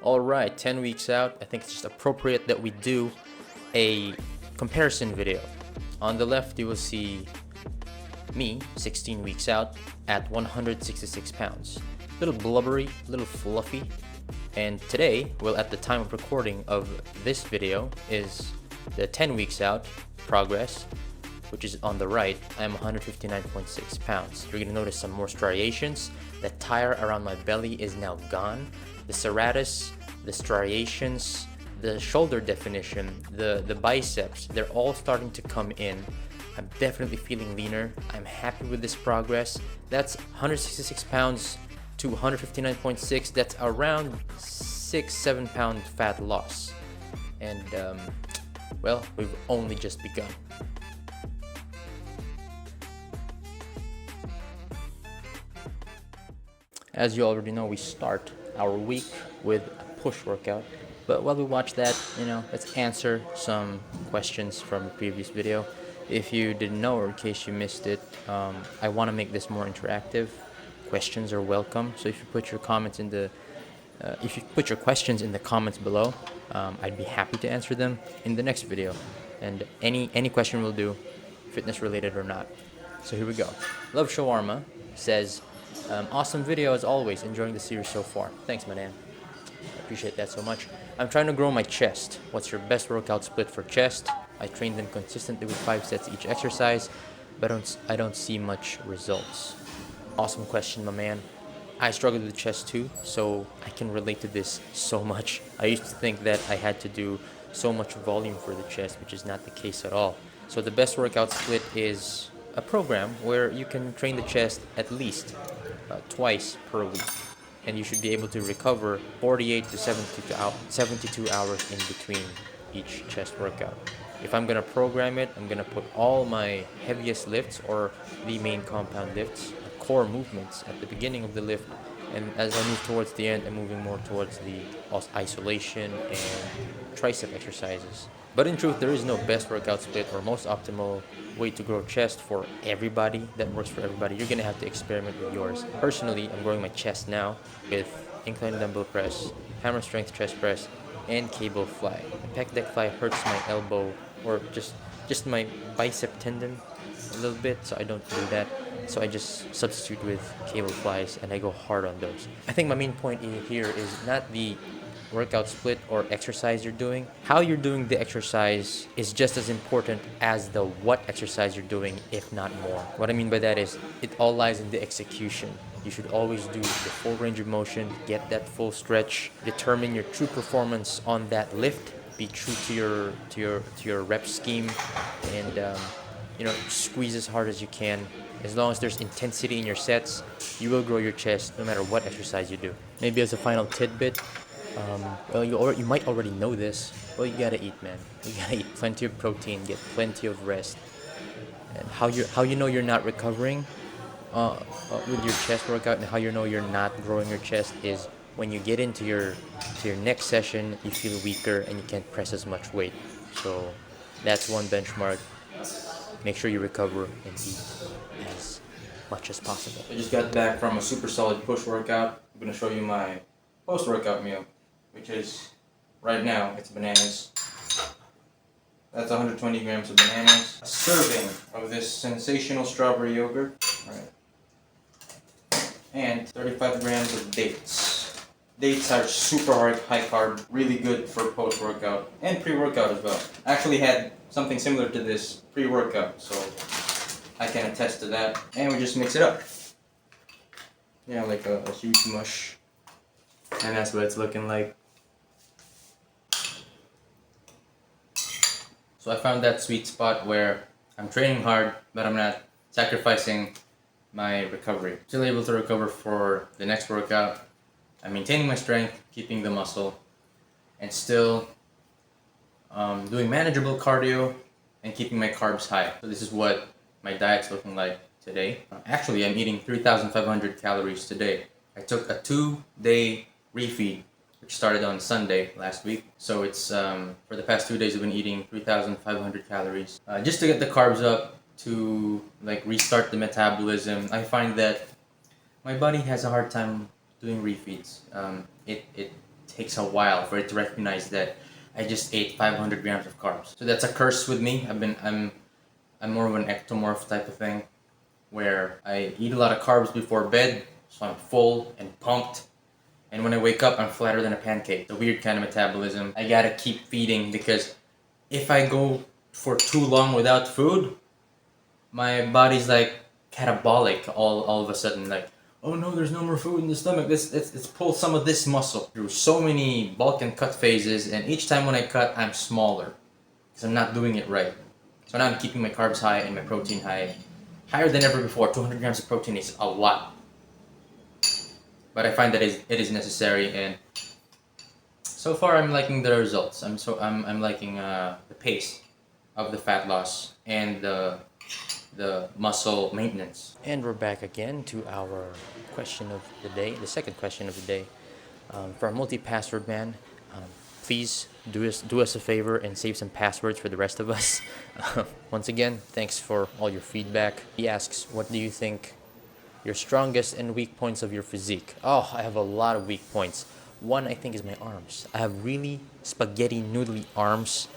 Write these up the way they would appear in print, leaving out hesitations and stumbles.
Alright, 10 weeks out, I think it's just appropriate that we do a comparison video. On the left, you will see me, 16 weeks out, at 166 pounds. A little blubbery, a little fluffy. And today, well, at the time of recording of this video, is the 10 weeks out progress, which is on the right. I am 159.6 pounds. You're gonna notice some more striations. The tire around my belly is now gone. The serratus, the striations, the shoulder definition, the biceps, they're all starting to come in. I'm definitely feeling leaner. I'm happy with this progress. That's 166 pounds to 159.6. That's around 6-7 pound fat loss. And well, we've only just begun. As you already know, we start our week with a push workout. But while we watch that, let's answer some questions from the previous video. If you didn't know, or in case you missed it, I want to make this more interactive. Questions are welcome. So if you put your comments in the, questions in the comments below, I'd be happy to answer them in the next video. And any question will do, fitness related or not. So here we go. Love Shawarma says, awesome video as always, enjoying the series so far. Thanks, madam. I appreciate that so much. I'm trying to grow my chest. What's your best workout split for chest? I train them consistently with 5 sets each exercise, but I don't see much results. Awesome question, my man. I struggle with chest too, so I can relate to this so much. I used to think that I had to do so much volume for the chest, which is not the case at all. So the best workout split is a program where you can train the chest at least twice per week, and you should be able to recover 48 to 72 hours in between each chest workout. If I'm gonna program it, I'm gonna put all my heaviest lifts or the main compound lifts, core movements at the beginning of the lift, and as I move towards the end, I'm moving more towards the isolation and tricep exercises. But in truth, there is no best workout split or most optimal way to grow chest for everybody that works for everybody. You're gonna have to experiment with yours. Personally, I'm growing my chest now with incline dumbbell press, hammer strength chest press, and cable fly. The pec deck fly hurts my elbow or just my bicep tendon a little bit, so I don't do that. So I just substitute with cable flies and I go hard on those. I think my main point here is not the workout split or exercise you're doing. How you're doing the exercise is just as important as the what exercise you're doing, if not more. What I mean by that is it all lies in the execution. You should always do the full range of motion, get that full stretch, determine your true performance on that lift, be true to your rep scheme, and squeeze as hard as you can. As long as there's intensity in your sets, you will grow your chest no matter what exercise you do. Maybe as a final tidbit, well, you might already know this. Well, you gotta eat, man. You gotta eat plenty of protein, get plenty of rest. And how you know you're not recovering with your chest workout, and how you know you're not growing your chest is when you get into your next session, you feel weaker and you can't press as much weight. So that's one benchmark. Make sure you recover and eat as much as possible. I just got back from a super solid push workout. I'm gonna show you my post-workout meal, which is right now it's bananas. That's 120 grams of bananas. A serving of this sensational strawberry yogurt. Right. And 35 grams of dates. Dates are super high carb, really good for post-workout and pre-workout as well. I actually had something similar to this pre-workout, so I can attest to that. And we just mix it up. Yeah, like a huge mush. And that's what it's looking like. So I found that sweet spot where I'm training hard, but I'm not sacrificing my recovery. Still able to recover for the next workout. I'm maintaining my strength, keeping the muscle, and still doing manageable cardio and keeping my carbs high. So this is what my diet's looking like today. Actually, I'm eating 3,500 calories today. I took a 2-day refeed, which started on Sunday last week. So it's for the past 2 days I've been eating 3,500 calories just to get the carbs up, to like restart the metabolism. I find that my body has a hard time doing refeeds. It takes a while for it to recognize that I just ate 500 grams of carbs. So that's a curse with me. I'm more of an ectomorph type of thing, where I eat a lot of carbs before bed, so I'm full and pumped. And when I wake up, I'm flatter than a pancake. The weird kind of metabolism. I gotta keep feeding, because if I go for too long without food, my body's like catabolic all of a sudden. Like, oh no, there's no more food in the stomach. Let's pull some of this muscle. Through so many bulk and cut phases, and each time when I cut, I'm smaller because I'm not doing it right. So now I'm keeping my carbs high and my protein high, higher than ever before. 200 grams of protein is a lot, but I find that it is necessary, and so far I'm liking the results. I'm liking the pace of the fat loss and the muscle maintenance. And we're back again to our question of the day, the second question of the day. For our multi-password man, please do us a favor and save some passwords for the rest of us. Once again, thanks for all your feedback. He asks, what do you think your strongest and weak points of your physique? Oh, I have a lot of weak points. One, I think, is my arms. I have really spaghetti noodly arms.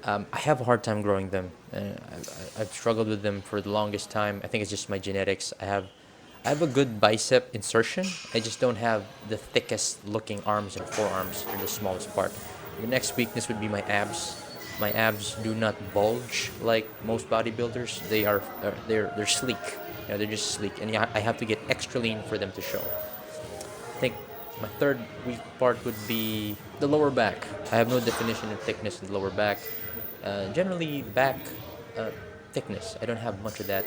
I have a hard time growing them. I've struggled with them for the longest time. I think it's just my genetics. I have a good bicep insertion. I just don't have the thickest looking arms and forearms. They're the smallest part. The next weakness would be my abs. My abs do not bulge like most bodybuilders. They're sleek. You know, they're just sleek, and I have to get extra lean for them to show. I think my third weak part would be the lower back. I have no definition of thickness in the lower back. Generally, back thickness, I don't have much of that,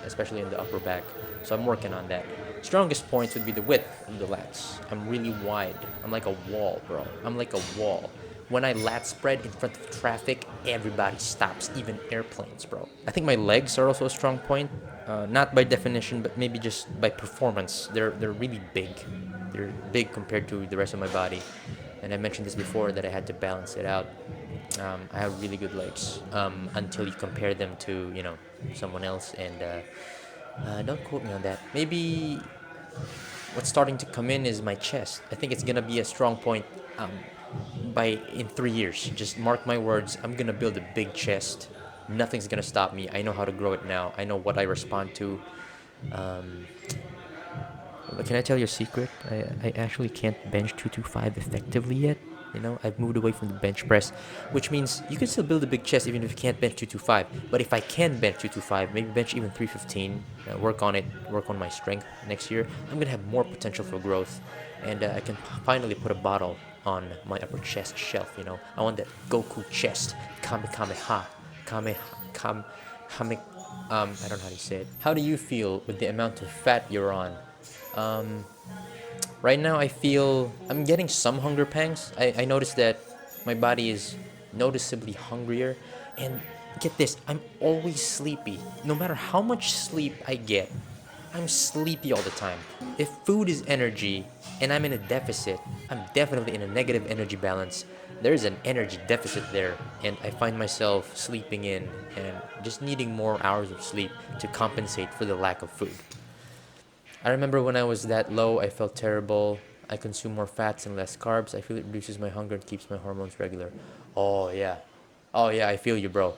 especially in the upper back. So I'm working on that. Strongest points would be the width of the lats. I'm really wide. I'm like a wall, bro. I'm like a wall. When I lat spread in front of traffic, everybody stops, even airplanes, bro. I think my legs are also a strong point. Not by definition, but maybe just by performance. They're really big. They're big compared to the rest of my body. And I mentioned this before that I had to balance it out. I have really good legs until you compare them to, you know, someone else. And don't quote me on that. Maybe what's starting to come in is my chest. I think it's gonna be a strong point in 3 years. Just mark my words. I'm gonna build a big chest. Nothing's gonna stop me. I know how to grow it now. I know what I respond to. But can I tell you a secret? I actually can't bench 225 effectively yet. You know, I've moved away from the bench press, which means you can still build a big chest even if you can't bench 225. But if I can bench 225, maybe bench even 315, work on it, work on my strength next year, I'm gonna have more potential for growth, and I can finally put a bottle on my upper chest shelf. You know, I want that Goku chest, Kamehameha, Kame, Kam, Kame. I don't know how to say it. How do you feel with the amount of fat you're on? Right now, I feel I'm getting some hunger pangs. I noticed that my body is noticeably hungrier. And get this, I'm always sleepy. No matter how much sleep I get, I'm sleepy all the time. If food is energy and I'm in a deficit, I'm definitely in a negative energy balance. There's an energy deficit there, and I find myself sleeping in and just needing more hours of sleep to compensate for the lack of food. I remember when I was that low, I felt terrible. I consume more fats and less carbs. I feel it reduces my hunger and keeps my hormones regular. Oh yeah, oh yeah, I feel you, bro.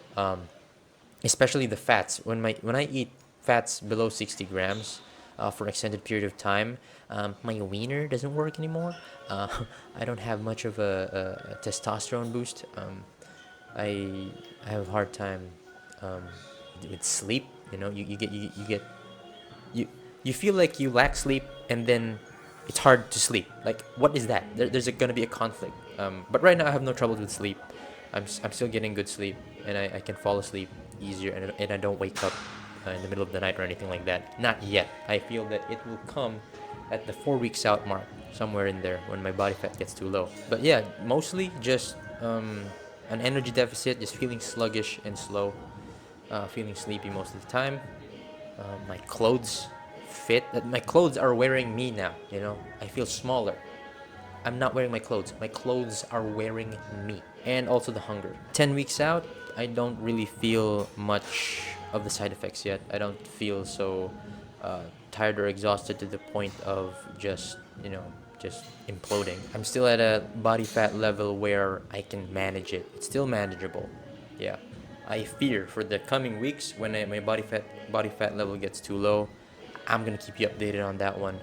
Especially the fats. When I eat fats below 60 grams for an extended period of time, my wiener doesn't work anymore. I don't have much of a testosterone boost. I have a hard time with sleep. You know, you you feel like you lack sleep, and then it's hard to sleep. Like, what is that? There's gonna be a conflict. But right now I have no trouble with sleep. I'm still getting good sleep, and I can fall asleep easier, and I don't wake up in the middle of the night or anything like that. Not yet. I feel that it will come at the 4 weeks out mark, somewhere in there, when my body fat gets too low. But yeah, mostly just an energy deficit, just feeling sluggish and slow, feeling sleepy most of the time. My clothes fit. My clothes are wearing me now. You know, I feel smaller. I'm not wearing my clothes. My clothes are wearing me. And also the hunger. 10 weeks out, I don't really feel much of the side effects yet. I don't feel so tired or exhausted to the point of just, you know, just imploding. I'm still at a body fat level where I can manage it. It's still manageable. Yeah. I fear for the coming weeks when my body fat level gets too low. I'm gonna keep you updated on that one.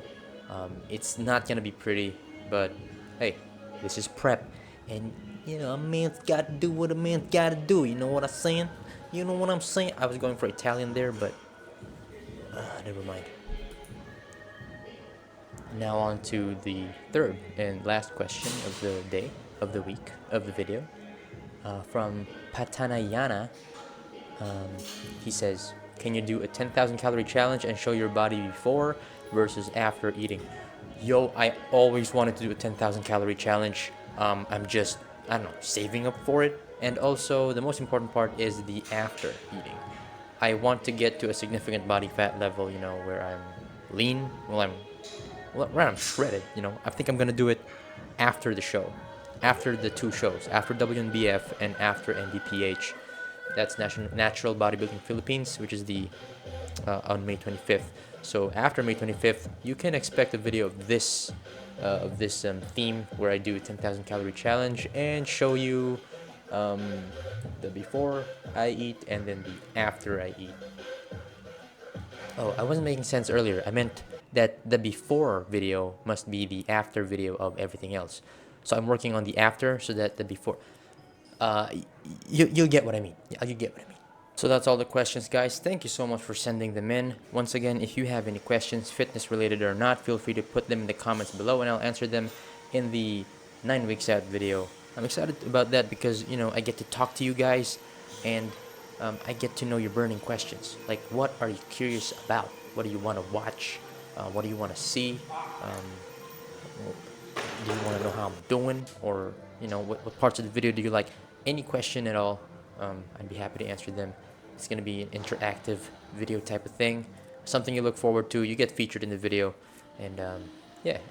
It's not gonna be pretty, but hey, this is prep, and a man's gotta do what a man's gotta do. You know what I'm saying? You know what I'm saying? I was going for Italian there, but never mind. Now on to the third and last question of the day, of the week, of the video, from Patanayana. He says, can you do a 10,000 calorie challenge and show your body before versus after eating? Yo, I always wanted to do a 10,000 calorie challenge. I'm just, I don't know, saving up for it. And also, the most important part is the after eating. I want to get to a significant body fat level, where I'm lean, where I'm shredded, I think I'm gonna do it after the show, after the two shows, after WNBF and after NBPH. That's Natural Bodybuilding Philippines, which is the on May 25th. So after May 25th, you can expect a video of this theme where I do a 10,000 calorie challenge and show you the before I eat and then the after I eat. Oh, I wasn't making sense earlier. I meant that the before video must be the after video of everything else. So I'm working on the after so that the before. You'll get what I mean. Yeah, you get what I mean. So that's all the questions, guys. Thank you so much for sending them in. Once again, if you have any questions, fitness related or not, feel free to put them in the comments below and I'll answer them in the 9 weeks out video. I'm excited about that because, I get to talk to you guys and I get to know your burning questions. Like, what are you curious about? What do you want to watch? What do you want to see? Do you want to know how I'm doing? Or, what parts of the video do you like? Any question at all, I'd be happy to answer them. It's going to be an interactive video type of thing. Something you look forward to. You get featured in the video. And,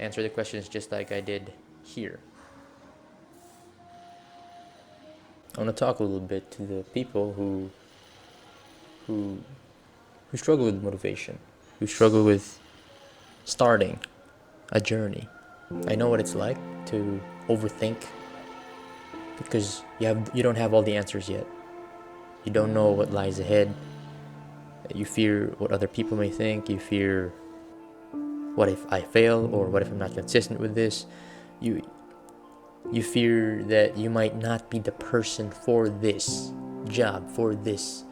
answer the questions just like I did here. I want to talk a little bit to the people who struggle with motivation, who struggle with starting a journey. I know what it's like to overthink because you don't have all the answers yet. You don't know what lies ahead. You fear what other people may think. You fear, what if I fail, or what if I'm not consistent with this? You fear that you might not be the person for this job, for this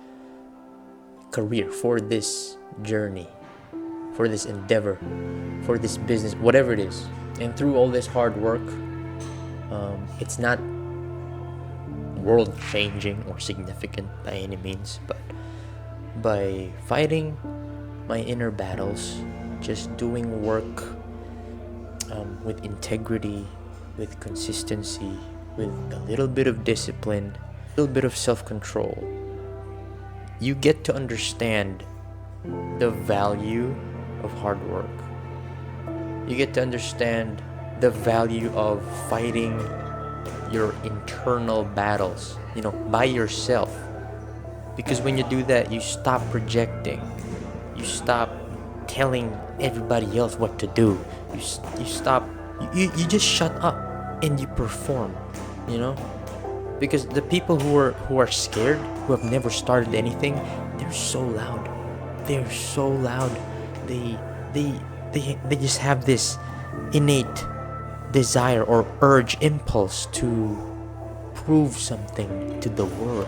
career, for this journey, for this endeavor, for this business, whatever it is. And through all this hard work, it's not world-changing or significant by any means, but by fighting my inner battles, just doing work with integrity, with consistency, with a little bit of discipline, a little bit of self-control, you get to understand the value of hard work. You get to understand the value of fighting your internal battles, by yourself. Because when you do that, you stop projecting. You stop telling everybody else what to do. You stop. You just shut up and you perform. Because the people who are scared, who have never started anything, they're so loud. They're so loud. They just have this innate desire or urge, impulse to prove something to the world.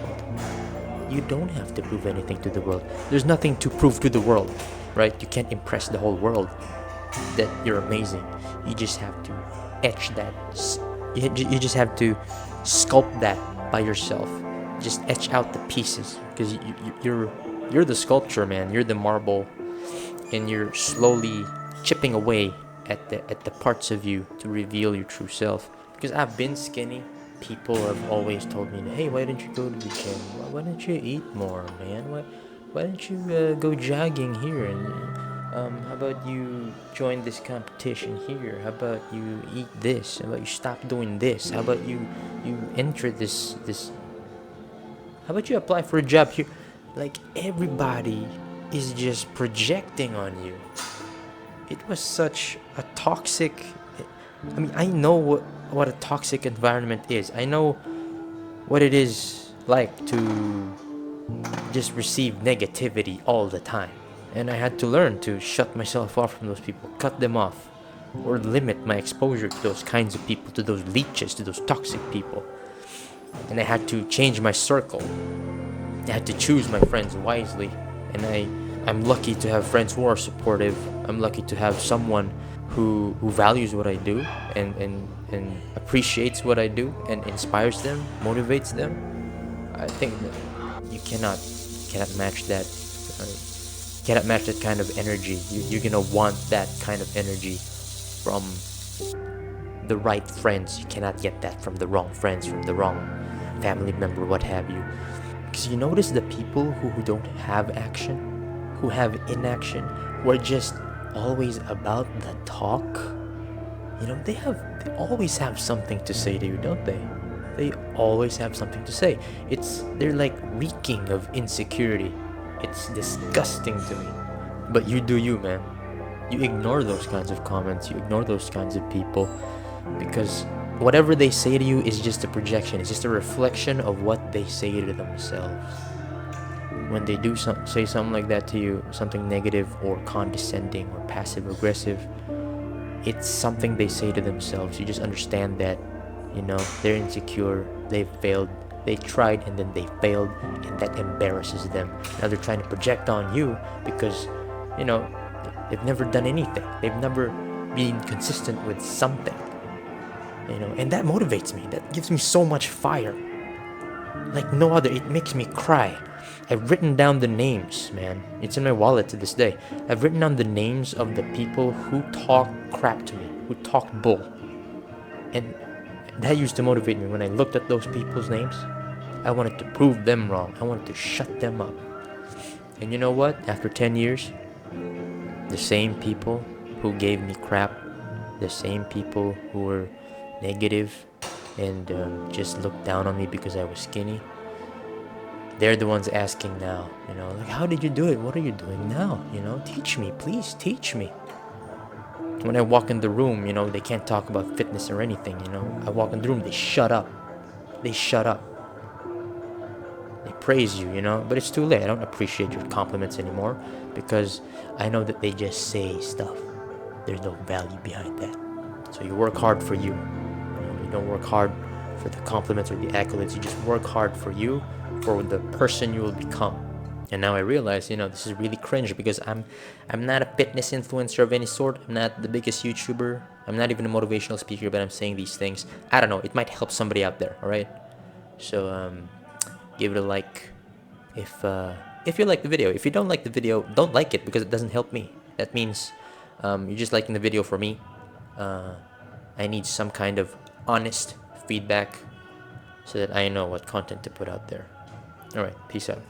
You don't have to prove anything to the world. There's nothing to prove to the world, right? You can't impress the whole world that you're amazing. You just have to etch that. You just have to sculpt that by yourself. Just etch out the pieces, because you're the sculpture, man. You're the marble, and you're slowly chipping away at the parts of you to reveal your true self. Because I've been skinny. People have always told me, hey, why don't you go to the gym? Why don't you eat more, man? Why don't you go jogging here? And how about you join this competition here? How about you eat this? How about you stop doing this? How about you enter this? How about you apply for a job here? Like, everybody is just projecting on you. It was such a toxic I mean, I know what a toxic environment is. I know what it is like to just receive negativity all the time. And I had to learn to shut myself off from those people, cut them off, or limit my exposure to those kinds of people, to those leeches, to those toxic people. And I had to change my circle. I had to choose my friends wisely. And I'm lucky to have friends who are supportive. I'm lucky to have someone who values what I do and appreciates what I do and inspires them, motivates them. I think that you cannot match that. Cannot match that kind of energy. You're gonna want that kind of energy from the right friends. You cannot get that from the wrong friends, from the wrong family member, what have you. Because you notice the people who don't have action, who have inaction, who are just always about the talk. You know, they always have something to say to you, don't they? They always have something to say. They're like reeking of insecurity. It's disgusting to me. But you do you, man. You ignore those kinds of comments. You ignore those kinds of people because whatever they say to you is just a projection. It's just a reflection of what they say to themselves. When they do say something like that to you, something negative or condescending or passive aggressive, it's something they say to themselves. You just understand that, you know, they're insecure, they've failed, they tried and then they failed, and that embarrasses them. Now they're trying to project on you because, you know, they've never done anything. They've never been consistent with something. You know, and that motivates me. That gives me so much fire. Like no other. It makes me cry. I've written down the names, man. It's in my wallet to this day. I've written down the names of the people who talk crap to me, who talk bull. And that used to motivate me. When I looked at those people's names, I wanted to prove them wrong. I wanted to shut them up. And you know what? After 10 years, the same people who gave me crap, the same people who were negative and just looked down on me because I was skinny, they're the ones asking now, you know, like, how did you do it? What are you doing now? You know, teach me, please teach me. When I walk in the room, you know, they can't talk about fitness or anything, you know. I walk in the room, they shut up. They shut up. They praise you, you know, but it's too late. I don't appreciate your compliments anymore because I know that they just say stuff. There's no value behind that. So you work hard for you. You don't work hard for the compliments or the accolades. You just work hard for you, for the person you will become. And now I realize, you know, this is really cringe because I'm not a fitness influencer of any sort. I'm not the biggest YouTuber. I'm not even a motivational speaker, but I'm saying these things. I don't know. It might help somebody out there. All right. So give it a like if you like the video. If you don't like the video, don't like it because it doesn't help me. That means you're just liking the video for me. I need some kind of honest feedback so that I know what content to put out there. All right. Peace out.